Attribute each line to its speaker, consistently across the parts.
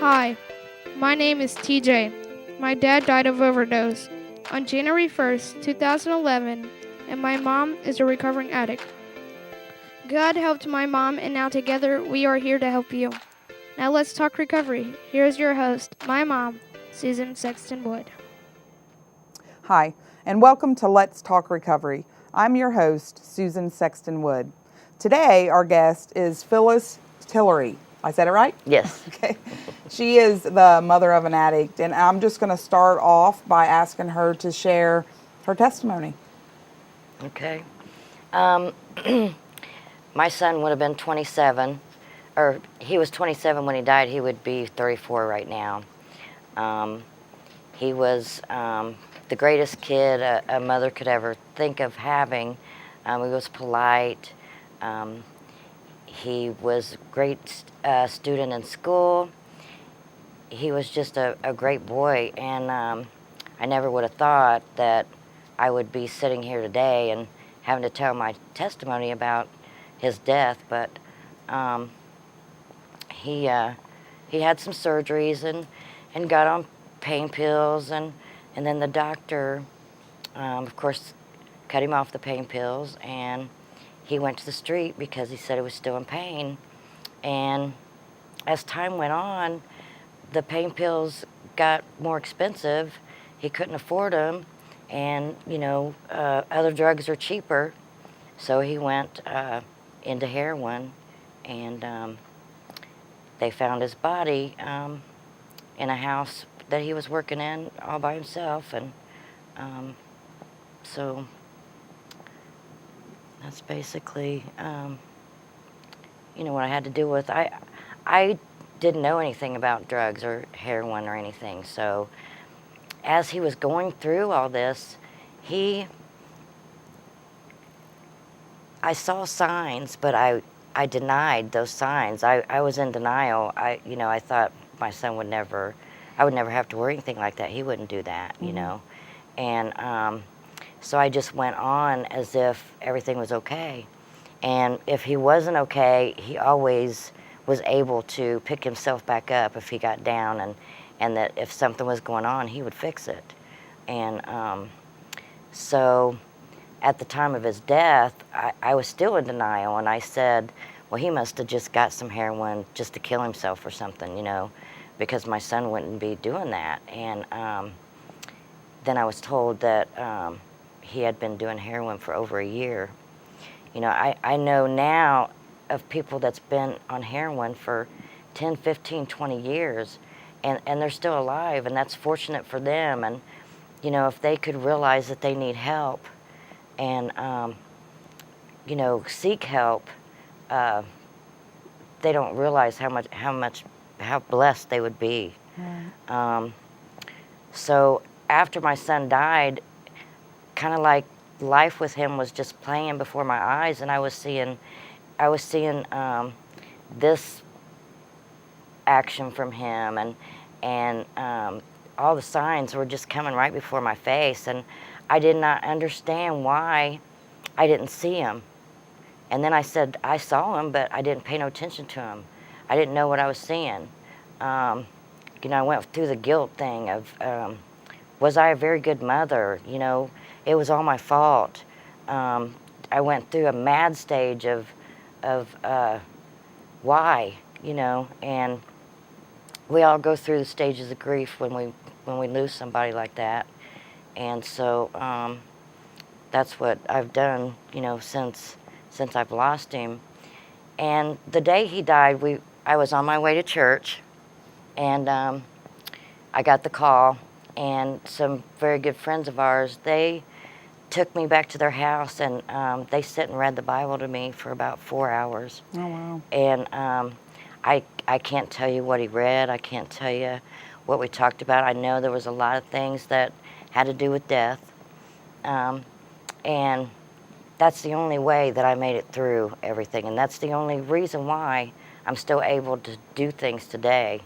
Speaker 1: Hi, my name is TJ. My dad died of overdose on January 1st, 2011, and my mom is a recovering addict. God helped my mom, and now together we are here to help you. Now let's talk recovery. Here's your host, my mom, Susan Sexton-Wood.
Speaker 2: Hi, and welcome to Let's Talk Recovery. I'm your host, Susan Sexton-Wood. Today, our guest is Phyllis Tillery. I said it right?
Speaker 3: Yes.
Speaker 2: Okay. She is the mother of an addict, and I'm just going to start off by asking her to share her testimony.
Speaker 3: Okay. My son would have been 27, or he was 27 when he died. He would be 34 right now. He was the greatest kid a mother could ever think of having. He was polite. He was a great student in school. He was just a great boy, and I never would have thought that I would be sitting here today and having to tell my testimony about his death. But he had some surgeries and got on pain pills, and then the doctor, of course, cut him off the pain pills, and he went to the street because he said he was still in pain. And as time went on, the pain pills got more expensive. He couldn't afford them, and other drugs are cheaper. So he went into heroin, and they found his body in a house that he was working in all by himself, and so that's basically what I had to deal with. I didn't know anything about drugs or heroin or anything. So as he was going through all this, I saw signs, but I denied those signs. I was in denial. I thought my son I would never have to worry anything like that. He wouldn't do that, And so I just went on as if everything was okay. And if he wasn't okay, he always was able to pick himself back up if he got down, and that if something was going on, he would fix it. And so at the time of his death, I was still in denial, and I said, well, he must have just got some heroin just to kill himself or something, because my son wouldn't be doing that. And then I was told that he had been doing heroin for over a year. I know now of people that's been on heroin for 10, 15, 20 years, and they're still alive, and that's fortunate for them. And, if they could realize that they need help and, seek help, they don't realize how blessed they would be. Right. So after my son died, kind of like life with him was just playing before my eyes, and I was seeing this action from him, and all the signs were just coming right before my face, and I did not understand why I didn't see him. And then I said I saw him, but I didn't pay no attention to him. I didn't know what I was seeing. I went through the guilt thing of was I a very good mother? It was all my fault. I went through a mad stage of why, and we all go through the stages of grief when we lose somebody like that. And so that's what I've done, since I've lost him. And the day he died, I was on my way to church, and I got the call, and some very good friends of ours, they took me back to their house, and they sit and read the Bible to me for about 4 hours.
Speaker 2: Oh, wow.
Speaker 3: And I can't tell you what he read. I can't tell you what we talked about. I know there was a lot of things that had to do with death. And that's the only way that I made it through everything. And that's the only reason why I'm still able to do things today,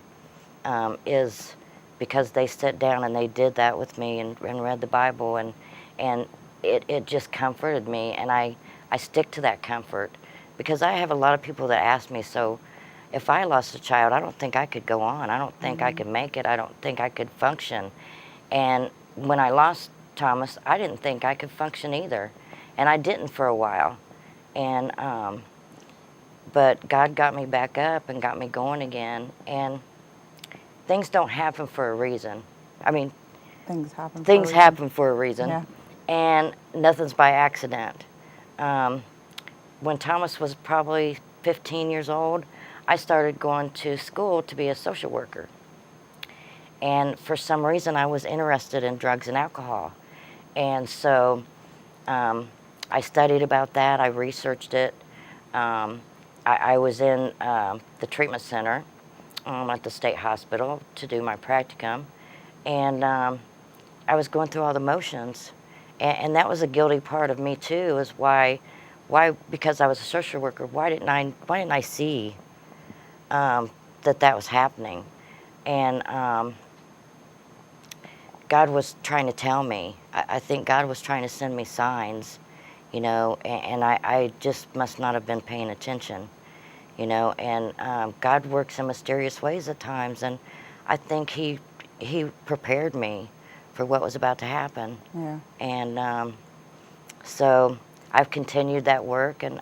Speaker 3: is because they sat down and they did that with me and read the Bible, and it just comforted me, and I stick to that comfort, because I have a lot of people that ask me, so if I lost a child, I don't think I could go on. I don't think I could make it. I don't think I could function. And when I lost Thomas, I didn't think I could function either. And I didn't for a while. And, but God got me back up and got me going again. And things don't happen for a reason. I mean, things happen for a reason.
Speaker 2: Yeah.
Speaker 3: And nothing's by accident. When Thomas was probably 15 years old, I started going to school to be a social worker. And for some reason, I was interested in drugs and alcohol. And so I studied about that. I researched it. I was in the treatment center at the state hospital to do my practicum. And I was going through all the motions. And that was a guilty part of me, too, is why, because I was a social worker, why didn't I see that was happening? And God was trying to tell me. I think God was trying to send me signs, you know, and I just must not have been paying attention, you know. And God works in mysterious ways at times, and I think He prepared me for what was about to happen.
Speaker 2: Yeah.
Speaker 3: And so I've continued that work, and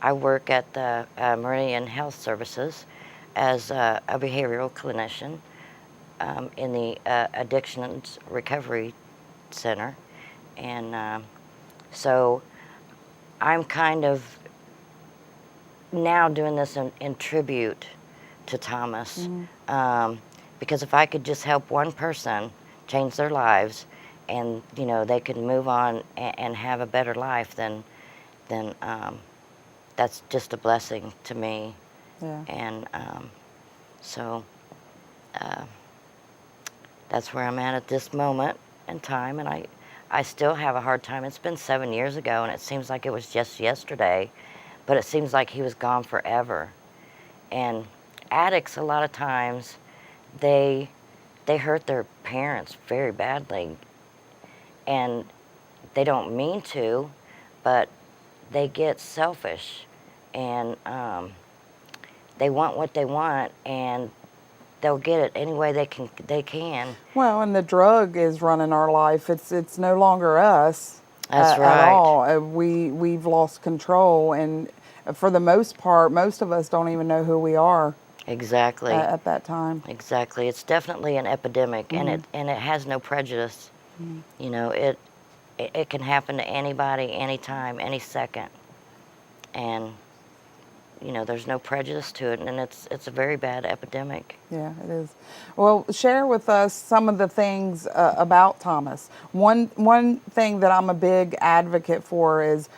Speaker 3: I work at the Meridian Health Services as a behavioral clinician in the Addictions Recovery Center. And so I'm kind of now doing this in tribute to Thomas. Because if I could just help one person change their lives, and you know they could move on and have a better life, then that's just a blessing to me.
Speaker 2: Yeah.
Speaker 3: And so that's where I'm at this moment in time, and I still have a hard time. It's been 7 years ago, and it seems like it was just yesterday, but it seems like he was gone forever. And addicts, a lot of times, they hurt their parents very badly, and they don't mean to, but they get selfish, and they want what they want, and they'll get it any way they can.
Speaker 2: Well, and the drug is running our life. It's no longer us.
Speaker 3: That's
Speaker 2: At
Speaker 3: right.
Speaker 2: all. We've lost control, and for the most part, most of us don't even know who we are.
Speaker 3: Exactly.
Speaker 2: At that time.
Speaker 3: Exactly. It's definitely an epidemic, and it has no prejudice. You know, it can happen to anybody, anytime, any second, and you know, there's no prejudice to it, and it's a very bad epidemic.
Speaker 2: Yeah, it is. Well, share with us some of the things about Thomas. One thing that I'm a big advocate for is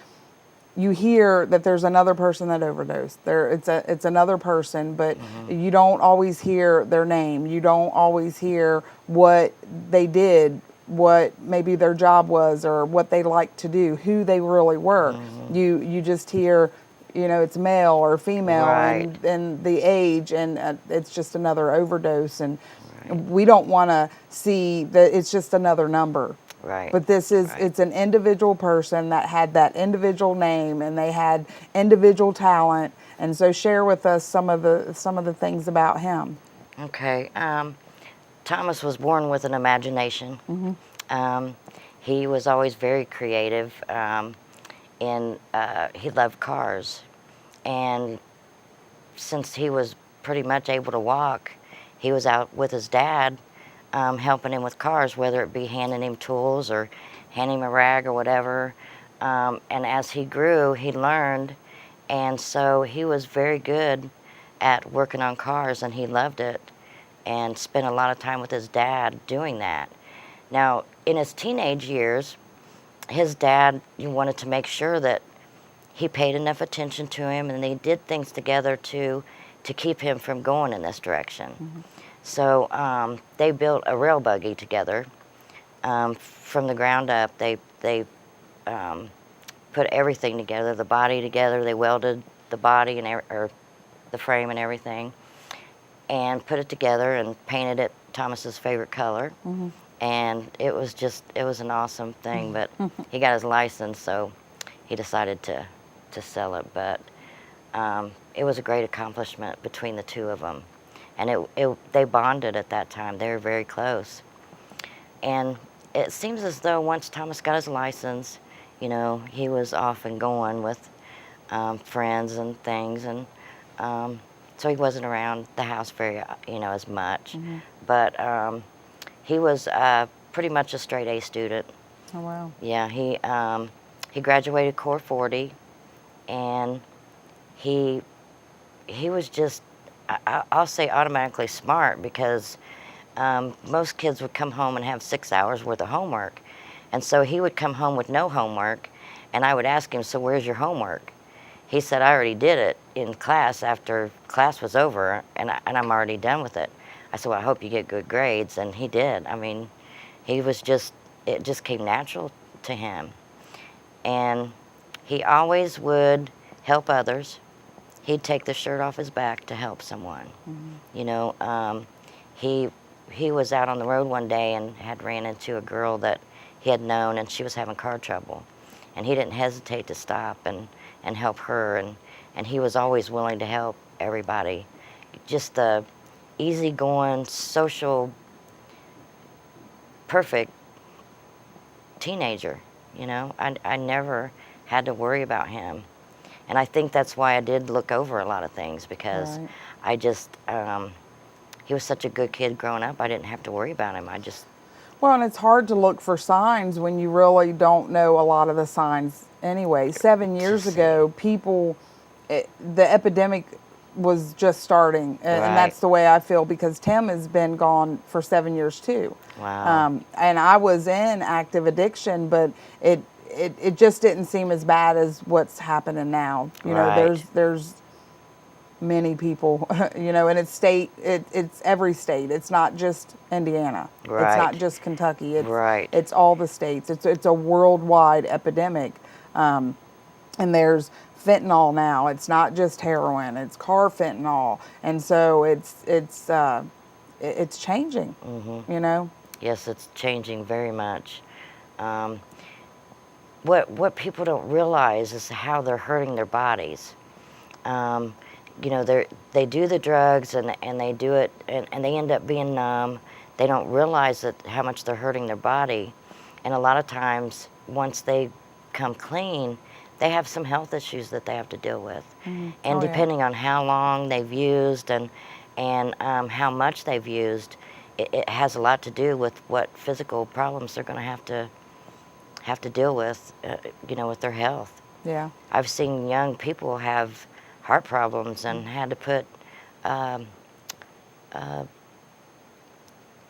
Speaker 2: you hear that there's another person that overdosed. It's another person, but you don't always hear their name. You don't always hear what they did, what maybe their job was, or what they liked to do, who they really were. You just hear, you know, it's male or female,
Speaker 3: Right.
Speaker 2: and the age, and it's just another overdose, and we don't want to see that it's just another number.
Speaker 3: Right.
Speaker 2: But this is, it's an individual person that had that individual name, and they had individual talent. And so share with us some of the things about him.
Speaker 3: Okay. Thomas was born with an imagination. He was always very creative, and he loved cars. And since he was pretty much able to walk, he was out with his dad, helping him with cars, whether it be handing him tools or handing him a rag or whatever. And as he grew, he learned, and so he was very good at working on cars, and he loved it, and spent a lot of time with his dad doing that. Now, in his teenage years, his dad wanted to make sure that he paid enough attention to him, and they did things together to keep him from going in this direction. So they built a rail buggy together from the ground up. They put everything together, the body together. They welded the body or the frame and everything, and put it together and painted it Thomas's favorite color. And it was an awesome thing. But he got his license, so he decided to sell it. But it was a great accomplishment between the two of them. And they bonded at that time. They were very close. And it seems as though once Thomas got his license, you know, he was off and going with friends and things, and so he wasn't around the house very, you know, as much. But he was pretty much a straight A student.
Speaker 2: Oh, wow.
Speaker 3: Yeah, he graduated Core 40, and he was just, I'll say automatically smart, because most kids would come home and have 6 hours worth of homework. And so he would come home with no homework, and I would ask him, so where's your homework? He said, I already did it in class after class was over, and I'm already done with it. I said, well, I hope you get good grades, and he did. I mean, he was just, it just came natural to him. And he always would help others. He'd take the shirt off his back to help someone. You know, he was out on the road one day and had ran into a girl that he had known, and she was having car trouble. And he didn't hesitate to stop and help her, and he was always willing to help everybody. Just the easygoing, social, perfect teenager, you know. I never had to worry about him. And I think that's why I did look over a lot of things, because
Speaker 2: Right.
Speaker 3: I just, he was such a good kid growing up, I didn't have to worry about him. I just,
Speaker 2: Well, and it's hard to look for signs when you really don't know a lot of the signs anyway. 7 years ago, the epidemic was just starting. And
Speaker 3: Right.
Speaker 2: that's the way I feel, because Tim has been gone for 7 years too.
Speaker 3: wow.
Speaker 2: And I was in active addiction, but it just didn't seem as bad as what's happening now. You know,
Speaker 3: Right.
Speaker 2: there's many people, you know, and it's every state. It's not just Indiana. It's
Speaker 3: Right.
Speaker 2: not just Kentucky.
Speaker 3: Right.
Speaker 2: It's all the states. It's a worldwide epidemic. And there's fentanyl now. It's not just heroin. It's carfentanil. And so it's changing, you know?
Speaker 3: Yes, it's changing very much. What people don't realize is how they're hurting their bodies. You know, they do the drugs and they do it and they end up being numb. They don't realize how much they're hurting their body. And a lot of times, once they come clean, they have some health issues that they have to deal with. And
Speaker 2: Oh, yeah.
Speaker 3: depending on how long they've used and how much they've used, it has a lot to do with what physical problems they're going to have to deal with, you know, with their health.
Speaker 2: Yeah.
Speaker 3: I've seen young people have heart problems and had to put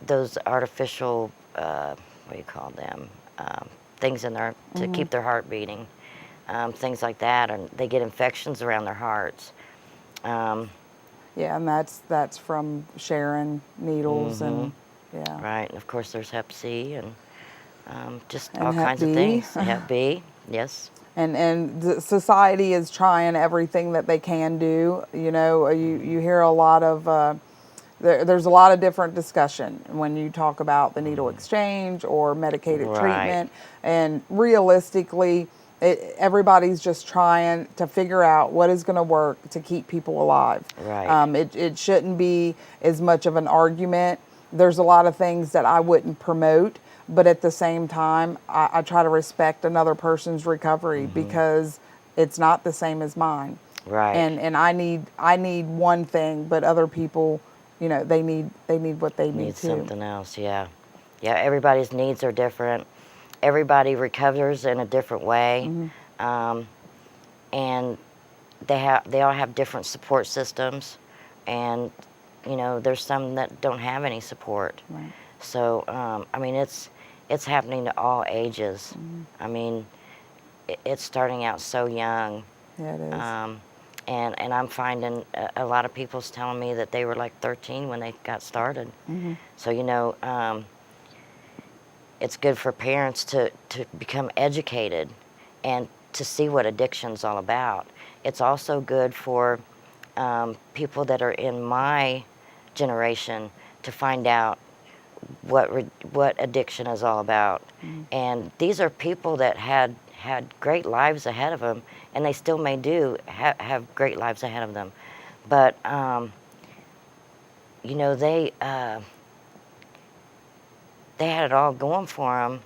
Speaker 3: those artificial, what do you call them, things in there to keep their heart beating, things like that, and they get infections around their hearts.
Speaker 2: Yeah, and that's from sharing needles and yeah.
Speaker 3: Right, and of course there's Hep C and just
Speaker 2: And
Speaker 3: all
Speaker 2: Hep
Speaker 3: kinds of
Speaker 2: B.
Speaker 3: things. Hep B, yes.
Speaker 2: And the society is trying everything that they can do. You know, you hear a lot of there's a lot of different discussion when you talk about the needle exchange or medicated
Speaker 3: Right.
Speaker 2: treatment. And realistically, everybody's just trying to figure out what is going to work to keep people alive.
Speaker 3: Right.
Speaker 2: It shouldn't be as much of an argument. There's a lot of things that I wouldn't promote, but at the same time, I try to respect another person's recovery because it's not the same as mine.
Speaker 3: Right.
Speaker 2: And I need one thing, but other people, you know, they need what they need too.
Speaker 3: Something else, yeah. Yeah, everybody's needs are different. Everybody recovers in a different way. And they all have different support systems. And, you know, there's some that don't have any support.
Speaker 2: Right.
Speaker 3: So, I mean, it's happening to all ages. I mean, it's starting out so young.
Speaker 2: Yeah, it is.
Speaker 3: And I'm finding a lot of people's telling me that they were like 13 when they got started. So, you know, it's good for parents to become educated and to see what addiction's all about. It's also good for people that are in my generation to find out what addiction is all about. And these are people that had had great lives ahead of them, and they still may do have great lives ahead of them. But you know, they had it all going for them,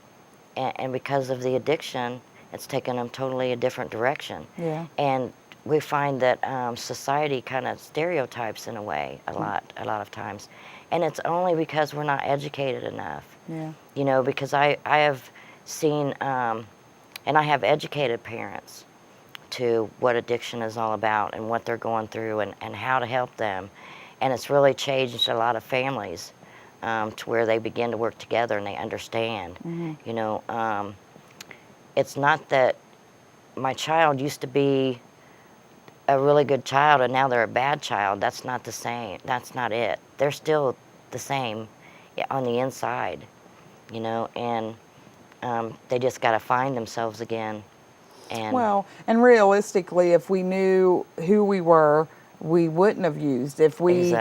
Speaker 3: and because of the addiction, it's taken them totally a different direction.
Speaker 2: Yeah.
Speaker 3: And we find that society kind of stereotypes in a way a lot of times, and it's only because we're not educated enough.
Speaker 2: Yeah.
Speaker 3: You know, because I have seen, and I have educated parents to what addiction is all about and what they're going through and how to help them, and it's really changed a lot of families to where they begin to work together and they understand. You know, it's not that my child used to be a really good child and now they're a bad child. That's not the same. That's not it. They're still the same on the inside, you know, and they just got to find themselves again. And
Speaker 2: Well, and realistically, if we knew who we were, we wouldn't have used. If we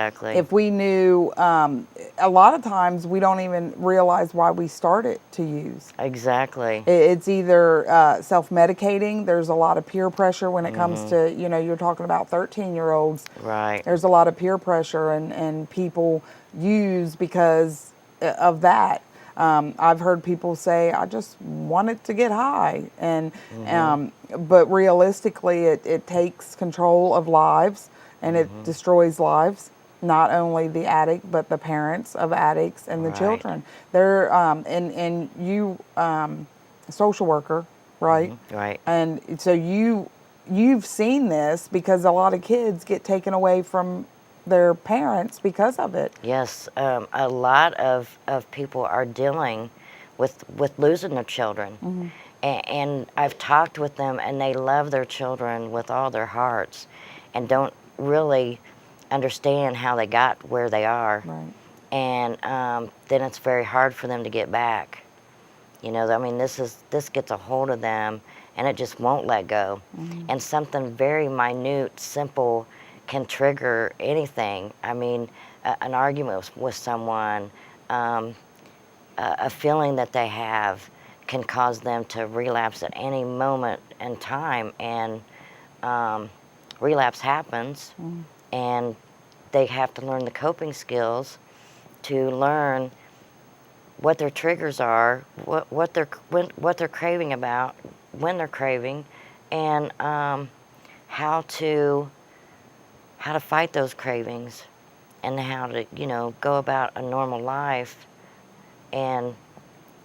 Speaker 2: knew, a lot of times we don't even realize why we started to use.
Speaker 3: exactly.
Speaker 2: It's either self-medicating. There's a lot of peer pressure when it comes to, you know, you're talking about 13-year-olds.
Speaker 3: Right.
Speaker 2: There's a lot of peer pressure, and people use because of that. I've heard people say, I just wanted to get high. And but realistically, it takes control of lives, and it destroys lives. Not only the addict, but the parents of addicts and the children. They're and you, social worker, right?
Speaker 3: Right.
Speaker 2: And so you've seen this because a lot of kids get taken away from their parents because of it.
Speaker 3: Yes, a lot of people are dealing with losing their children. And I've talked with them, and they love their children with all their hearts and don't really understand how they got where they are.
Speaker 2: Right.
Speaker 3: And then it's very hard for them to get back. You know, I mean, this gets a hold of them, and it just won't let go. And something very minute, simple can trigger anything. I mean, an argument with someone, a feeling that they have can cause them to relapse at any moment in time, and relapse happens, and they have to learn the coping skills to learn what their triggers are, what they're craving about, when they're craving, and how to fight those cravings, and how to, you know, go about a normal life. And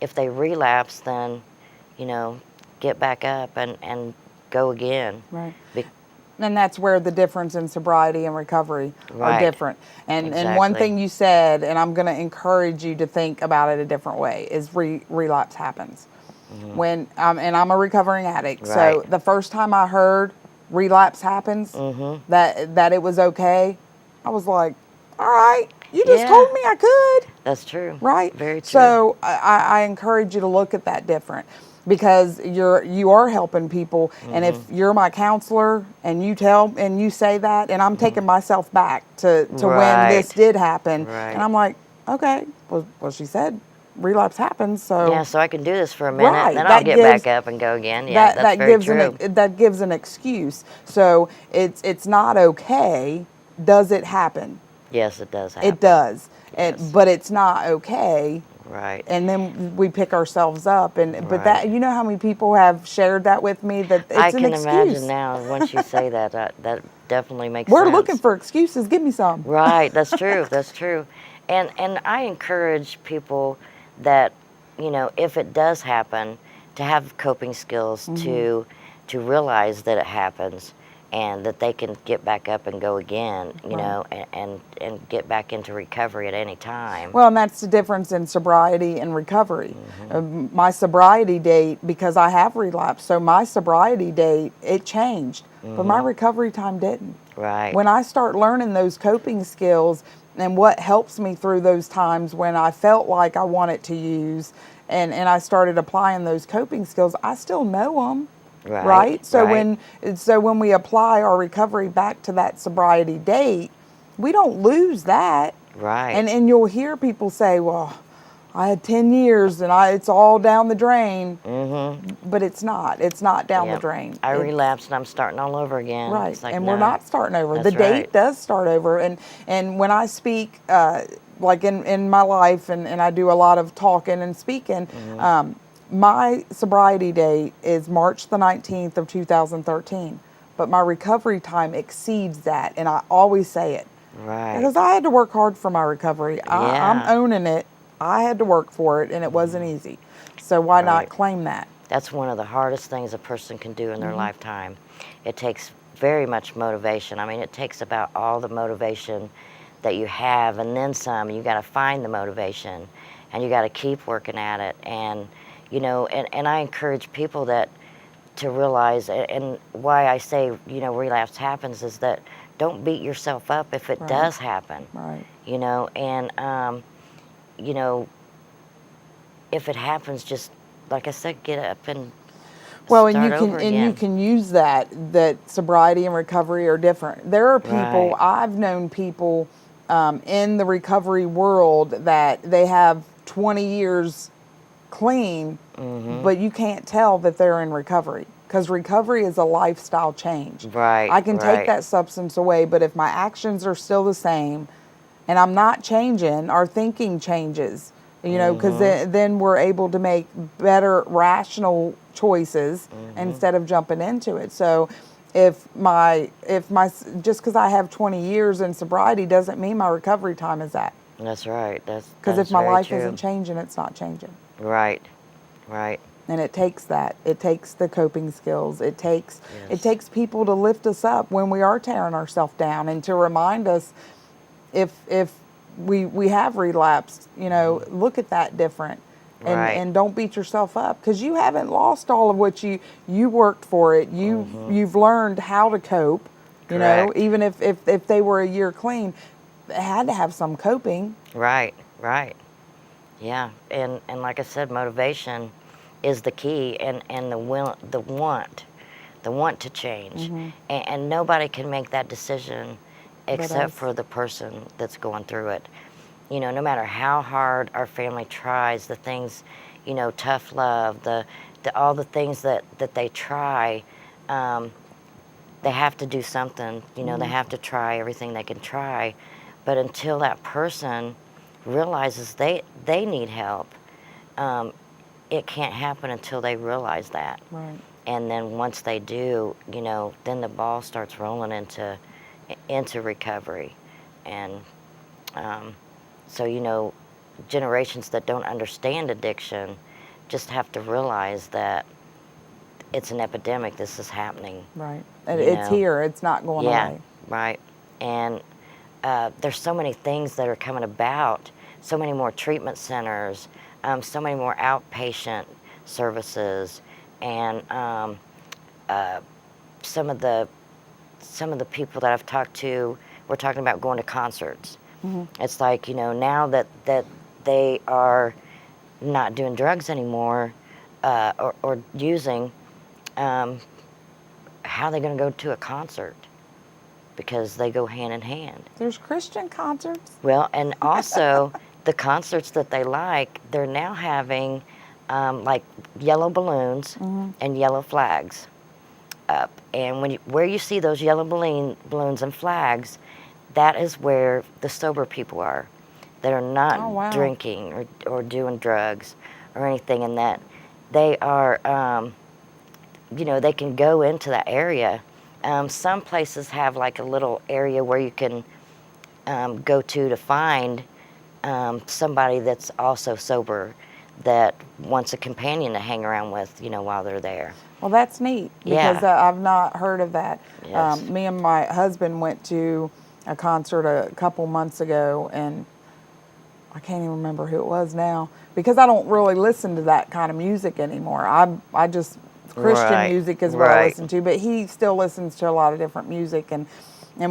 Speaker 3: if they relapse, then, you know, get back up and go again.
Speaker 2: Right. And that's where the difference in sobriety and recovery are different. And one
Speaker 3: Exactly.
Speaker 2: thing you said, and I'm going to encourage you to think about it a different way, is relapse happens. When and I'm a recovering addict, so
Speaker 3: Right.
Speaker 2: the first time I heard relapse happens, that it was okay, I was like, all right, you just
Speaker 3: Yeah.
Speaker 2: told me I could.
Speaker 3: That's true.
Speaker 2: Right?
Speaker 3: Very true.
Speaker 2: So I encourage you to look at that different, because you are helping people. And if you're my counselor and you say that, and I'm taking myself back to when this did happen,
Speaker 3: Right.
Speaker 2: and I'm like, okay, well she said relapse happens, so
Speaker 3: Yeah, so I can do this for a minute,
Speaker 2: Right,
Speaker 3: then I'll
Speaker 2: that
Speaker 3: get
Speaker 2: gives-
Speaker 3: back up and go again. Yeah, that's very
Speaker 2: gives
Speaker 3: true.
Speaker 2: that gives an excuse. So it's not okay. Does it happen?
Speaker 3: Yes, it does happen.
Speaker 2: It does.
Speaker 3: Yes.
Speaker 2: But it's not okay.
Speaker 3: Right.
Speaker 2: And then we pick ourselves up, but
Speaker 3: Right.
Speaker 2: that, you know how many people have shared that with me, that it's
Speaker 3: I
Speaker 2: an
Speaker 3: can
Speaker 2: excuse.
Speaker 3: imagine now, once you say that, that definitely makes
Speaker 2: We're
Speaker 3: sense.
Speaker 2: looking for excuses. Give me some.
Speaker 3: Right, that's true, that's true. And I encourage people that, you know, if it does happen, to have coping skills to realize that it happens, and that they can get back up and go again, you know, and get back into recovery at any time.
Speaker 2: Well, and that's the difference in sobriety and recovery. My sobriety date, because I have relapsed, so my sobriety date, it changed, but my recovery time didn't.
Speaker 3: Right.
Speaker 2: When I start learning those coping skills and what helps me through those times when I felt like I wanted to use, and I started applying those coping skills, I still know them. Right? So
Speaker 3: right.
Speaker 2: when we apply our recovery back to that sobriety date, we don't lose that.
Speaker 3: Right.
Speaker 2: And you'll hear people say, well, I had 10 years and it's all down the drain.
Speaker 3: Mm-hmm.
Speaker 2: But it's not. It's not down the
Speaker 3: Yep.
Speaker 2: drain.
Speaker 3: I relapsed and I'm starting all over again.
Speaker 2: Right,
Speaker 3: It's like,
Speaker 2: and
Speaker 3: no,
Speaker 2: we're not starting over. The
Speaker 3: that's
Speaker 2: date
Speaker 3: right.
Speaker 2: does start over, and when I speak, like in my life, and I do a lot of talking and speaking, my sobriety date is March the 19th of 2013, but my recovery time exceeds that, and I always say it.
Speaker 3: Right.
Speaker 2: Because I had to work hard for my recovery. I'm
Speaker 3: Yeah.
Speaker 2: owning it. I had to work for it, and it wasn't easy. So why not
Speaker 3: Right.
Speaker 2: claim that?
Speaker 3: That's one of the hardest things a person can do in their lifetime. It takes very much motivation. I mean, it takes about all the motivation that you have and then some. You got to find the motivation and you got to keep working at it. And, you know, and I encourage people that to realize, and why I say, you know, relapse happens is that don't beat yourself up if it does happen.
Speaker 2: Right.
Speaker 3: You know, and, you know, if it happens, just like I said, get up and
Speaker 2: Well,
Speaker 3: start over again.
Speaker 2: and you can use that sobriety and recovery are different. There are people,
Speaker 3: Right.
Speaker 2: I've known people in the recovery world that they have 20 years clean, but you can't tell that they're in recovery because recovery is a lifestyle change.
Speaker 3: Right,
Speaker 2: I can take
Speaker 3: right.
Speaker 2: that substance away, but if my actions are still the same and I'm not changing, our thinking changes. You know, because then we're able to make better rational choices instead of jumping into it. So if my just because I have 20 years in sobriety doesn't mean my recovery time is that.
Speaker 3: That's right. That's
Speaker 2: Because if
Speaker 3: that's
Speaker 2: my
Speaker 3: very
Speaker 2: life
Speaker 3: true.
Speaker 2: isn't changing, it's not changing.
Speaker 3: Right, right.
Speaker 2: And it takes that. It takes the coping skills. It takes
Speaker 3: Yes.
Speaker 2: people to lift us up when we are tearing ourselves down and to remind us if we have relapsed, you know, look at that different. And
Speaker 3: Right.
Speaker 2: and don't beat yourself up because you haven't lost all of what you worked for it. You've learned how to cope, you know,
Speaker 3: Correct.
Speaker 2: even if they were a year clean, they had to have some coping.
Speaker 3: Right, right. Yeah, and like I said, motivation is the key, and the will, the want to change, and nobody can make that decision except
Speaker 2: us.
Speaker 3: for the person that's going through it. You know, no matter how hard our family tries, the things, you know, tough love, the all the things that they try, they have to do something. You know, they have to try everything they can try, but until that person realizes they need help, it can't happen until they realize that.
Speaker 2: Right.
Speaker 3: And then once they do, you know, then the ball starts rolling into recovery, and so, you know, generations that don't understand addiction just have to realize that it's an epidemic. This is happening.
Speaker 2: Right. And
Speaker 3: You
Speaker 2: it's
Speaker 3: know?
Speaker 2: here. It's not going
Speaker 3: Yeah,
Speaker 2: away.
Speaker 3: right. And there's so many things that are coming about, so many more treatment centers, so many more outpatient services, and some of the people that I've talked to were talking about going to concerts. It's like, you know, now that they are not doing drugs anymore, or using, how are they going to go to a concert? Because they go hand in hand.
Speaker 2: There's Christian concerts.
Speaker 3: Well, and also the concerts that they like, they're now having like yellow balloons and yellow flags up. And where you see those yellow balloons and flags, that is where the sober people are, that are not
Speaker 2: Oh, wow.
Speaker 3: drinking or doing drugs or anything, and that they are, you know, they can go into that area. Some places have like a little area where you can go to find somebody that's also sober that wants a companion to hang around with, you know, while they're there.
Speaker 2: Well, that's neat because
Speaker 3: Yeah.
Speaker 2: I've not heard of that.
Speaker 3: Yes.
Speaker 2: Me and my husband went to a concert a couple months ago, and I can't even remember who it was now because I don't really listen to that kind of music anymore. I just Christian
Speaker 3: Right,
Speaker 2: music is what I
Speaker 3: right.
Speaker 2: listen to, but he still listens to a lot of different music, and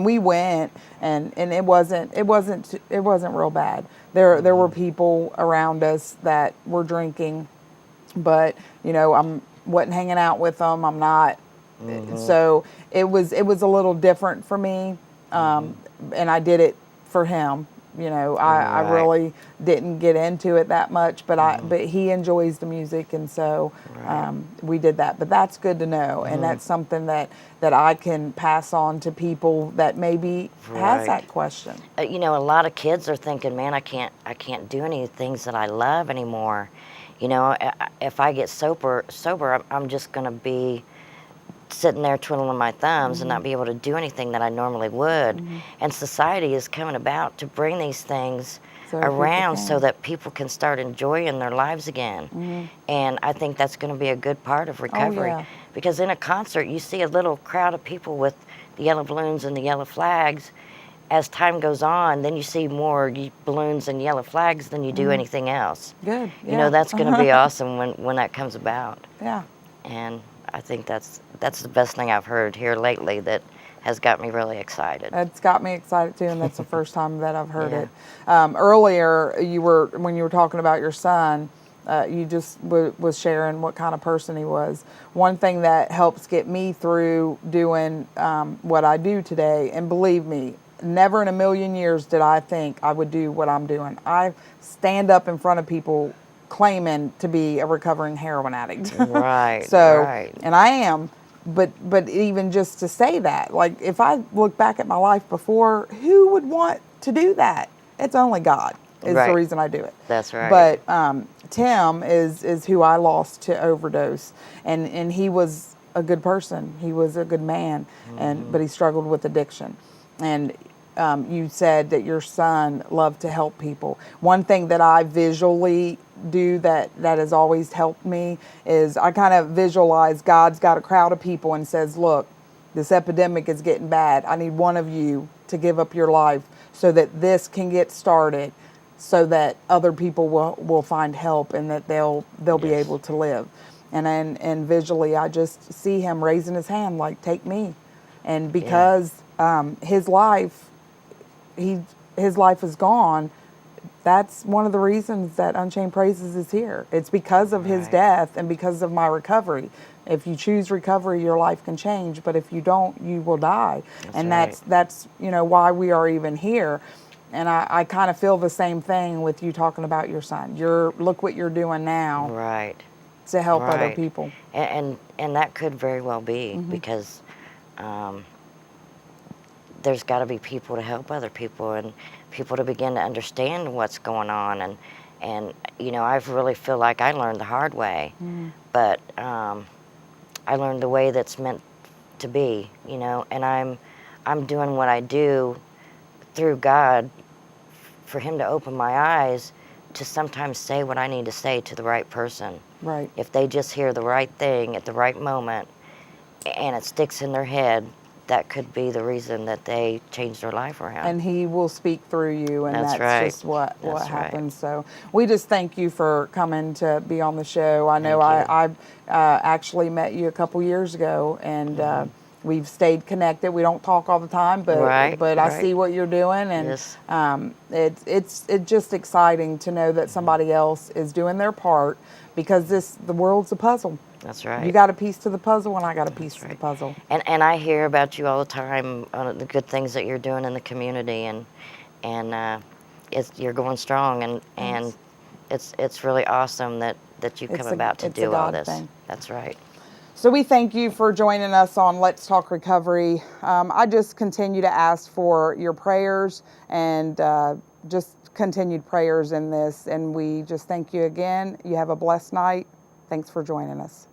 Speaker 2: we went, and it wasn't real bad. There were people around us that were drinking, but you know, wasn't hanging out with them. I'm not. So it was a little different for me, and I did it for him. You know, I
Speaker 3: Right.
Speaker 2: really didn't get into it that much, but he enjoys the music, and so
Speaker 3: Right.
Speaker 2: we did that. But that's good to know, and that's something that I can pass on to people that maybe has
Speaker 3: Right.
Speaker 2: that question.
Speaker 3: You know, a lot of kids are thinking, man, I can't do any things that I love anymore. You know, if I get sober, I'm just going to be sitting there twiddling my thumbs and not be able to do anything that I normally would. And society is coming about to bring these things
Speaker 2: So people
Speaker 3: around so
Speaker 2: can.
Speaker 3: that people can start enjoying their lives again. And I think that's going to be a good part of recovery.
Speaker 2: yeah.
Speaker 3: Because in a concert, you see a little crowd of people with the yellow balloons and the yellow flags. As time goes on, then you see more balloons and yellow flags than you do anything else.
Speaker 2: Good.
Speaker 3: You know,
Speaker 2: Yeah.
Speaker 3: that's going to be awesome when that comes about.
Speaker 2: Yeah.
Speaker 3: And I think that's the best thing I've heard here lately that has got me really excited.
Speaker 2: That's got me excited too, and that's the first time that I've heard
Speaker 3: Yeah.
Speaker 2: it. Earlier, when you were talking about your son, you just was sharing what kind of person he was. One thing that helps get me through doing what I do today, and believe me, never in a million years did I think I would do what I'm doing. I stand up in front of people claiming to be a recovering heroin addict.
Speaker 3: Right,
Speaker 2: So,
Speaker 3: right.
Speaker 2: and I am, but even just to say that, like if I look back at my life before, who would want to do that? It's only God is the
Speaker 3: Right.
Speaker 2: reason I do it.
Speaker 3: That's right.
Speaker 2: But Tim is who I lost to overdose, and he was a good person. He was a good man, but he struggled with addiction. And you said that your son loved to help people. One thing that I visually do that has always helped me is I kind of visualize God's got a crowd of people and says, look, this epidemic is getting bad. I need one of you to give up your life so that this can get started, so that other people will find help and that they'll be
Speaker 3: Yes.
Speaker 2: able to live. And visually I just see him raising his hand like, take me. And because his life is gone, that's one of the reasons that Unchained Praises is here. It's because of his
Speaker 3: Right.
Speaker 2: death and because of my recovery. If you choose recovery, your life can change, but if you don't, you will die. And
Speaker 3: right.
Speaker 2: that's why we are even here. And I kind of feel the same thing with you talking about your son. Look what you're doing now
Speaker 3: Right.
Speaker 2: to help other
Speaker 3: Right.
Speaker 2: people.
Speaker 3: And that could very well be because there's got to be people to help other people and people to begin to understand what's going on. And you know, I really feel like I learned the hard way, but I learned the way that's meant to be, you know, and I'm doing what I do through God for him to open my eyes to sometimes say what I need to say to the right person.
Speaker 2: Right.
Speaker 3: If they just hear the right thing at the right moment and it sticks in their head, that could be the reason that they change their life around.
Speaker 2: And he will speak through you, and
Speaker 3: That's
Speaker 2: that's
Speaker 3: right.
Speaker 2: just what
Speaker 3: That's right.
Speaker 2: happens. So we just thank you for coming to be on the show. I know
Speaker 3: Thank you.
Speaker 2: I actually met you a couple years ago, and we've stayed connected. We don't talk all the time, but
Speaker 3: Right,
Speaker 2: I
Speaker 3: right.
Speaker 2: see what you're doing, and
Speaker 3: Yes.
Speaker 2: it's just exciting to know that somebody else is doing their part, because the world's a puzzle.
Speaker 3: That's right.
Speaker 2: You got a piece to the puzzle, and I got a piece to the
Speaker 3: right.
Speaker 2: puzzle.
Speaker 3: And I hear about you all the time, the good things that you're doing in the community, and you're going strong, and it's really awesome that you come about to
Speaker 2: it's a
Speaker 3: do all
Speaker 2: God
Speaker 3: this.
Speaker 2: thing.
Speaker 3: That's right.
Speaker 2: So we thank you for joining us on Let's Talk Recovery. I just continue to ask for your prayers and just continued prayers in this. And we just thank you again. You have a blessed night. Thanks for joining us.